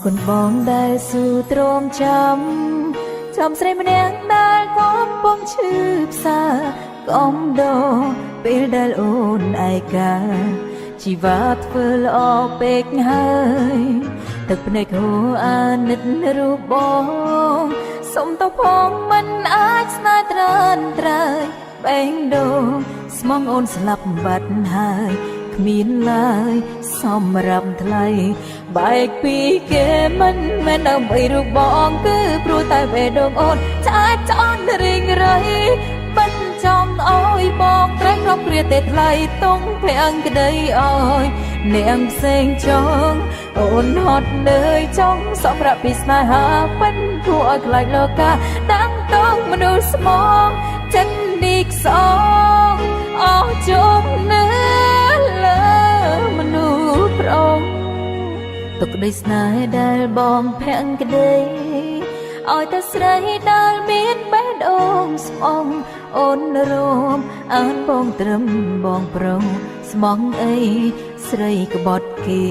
គុណបងដែលស៊ូទ្រាំចាំស្រីម្នាក់ដែលកំពុងឈឺផ្សាកំដរពេលដែលអូនឯកាជីវិតធ្វើល្អពេកហើយទឹកភ្នែកហូរអាណិតរូបបងសុំទៅផងមិនអាចស្នេហ៍ត្រានត្រើយបេងដូងស្មងអូនស្លាប់បាត់ហើយគ្មានឡើយសម្រាប់ថ្លៃបែកពីគេមិនមែនដើម្បីរូបបងគឺព្រោះតែបេះដូងអូនឆ្អែតឆ្អន់រីងរៃមិនចំអើយបងត្រូវគ្រប់គ្រាទេថ្លៃតុងភាំងក្តីអើយនាងផ្សេងចង់អូនហត់នឿយចង់សម្រាប់ពីស្នេហាមិនគួរឲ្យខ្លាចលោកាតាំងតងមនុស្សស្មងចិត្តនេះខ្សងអស់ជុំនៅលើមនុស្សប្រងទុកក្តីស្នេហ៍ដែលបងភាំងក្តីឲ្យតែស្រីដែលមានបេះដូងស្មងអូនរមអានបងត្រឹមបងប្រុងស្មងអីស្រីក្បត់គេ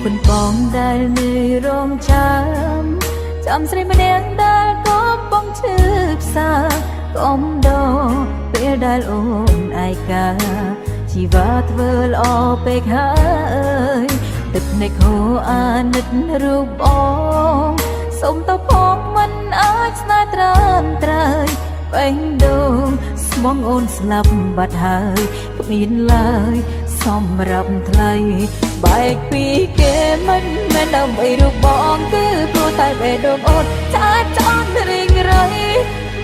គុណបងដែលមានរងចាំស្រីម្នាក់ដែលកំពុងឈឺផ្សាកំដរពេលដែលអូនឯកាជីវិតធ្វើល្អពេកហើយទឹកភ្នែកហូរអាណិតរូបបងសុំទៅផងមិនអាចស្នេហ៍ត្រានត្រើយបេះដូងស្មងអូនស្លាប់បាត់ហើយគ្មានឡើយសម្រាប់ថ្លៃបែកពីគេមិនមែនដើម្បីរូបបងគឺព្រោះតែបេះដូងអូនឆ្អែតឆ្អន់រីងរៃ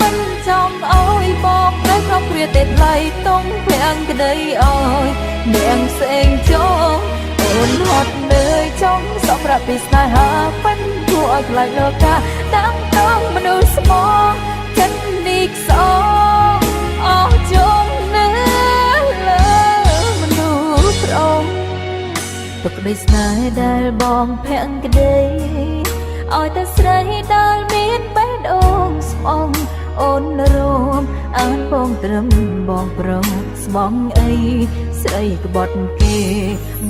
មិនចង់អើយបងត្រូវគ្រប់គ្រាទេថ្លៃតុងភាំងក្តីអើយនាងផ្សេងចង់អូនហត់នឿយចង់សម្រាប់ពីស្នេហាមិនគួរឲ្យខ្លាចលោកាតាំងតងមនុស្សស្មងចិត្តនេះខ្សងអស់ជុំនៅលើមនុស្សប្រងទុកក្តីស្នេហ៍ដែលបងភាំងក្តីឲ្យតែស្រីដែលមានបេះដូងស្មងអូនរមអានបងត្រឹមបងប្រុងស្មងអីស្រីក្បត់គេ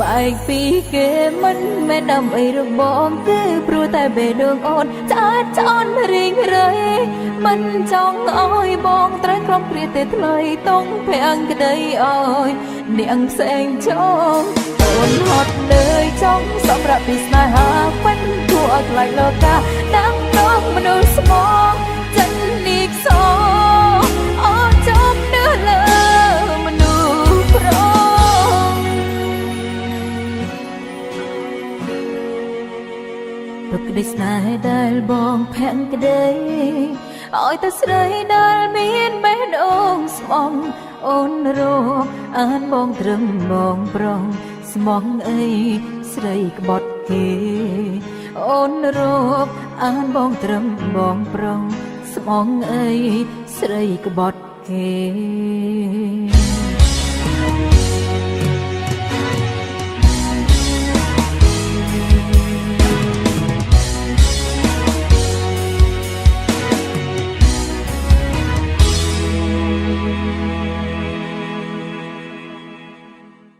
បែកពីគេមិនមែនដើម្បីរូបបងគឺព្រោះតែបេះដូងអូនឆ្អែតឆ្អន់រីងរៃមិនចង់អើយបងត្រូវគ្រប់គ្រាទេថ្លៃតុងភាំងក្តីអើយនាងផ្សេងចង់អូនហត់នឿយចង់សម្រាប់ពីស្នេហាមិនគួរឲ្យខ្លាចលោកាតាំងតងមនុស្សស្មងចិត្តនេះខ្សងអស់ចំនៅលើមនុស្សប្រងទុកក្តីស្នេហ៍ដែលបងភាំងក្តីឲ្យតែស្រីដែលមានបេះដូងស្មងអូនរកអានបងត្រឹមបងប្រុងស្មងអីស្រីក្បត់គេអូនរកអានបងត្រឹមបងប្រុងស្មងអីស្រីក្បត់គេ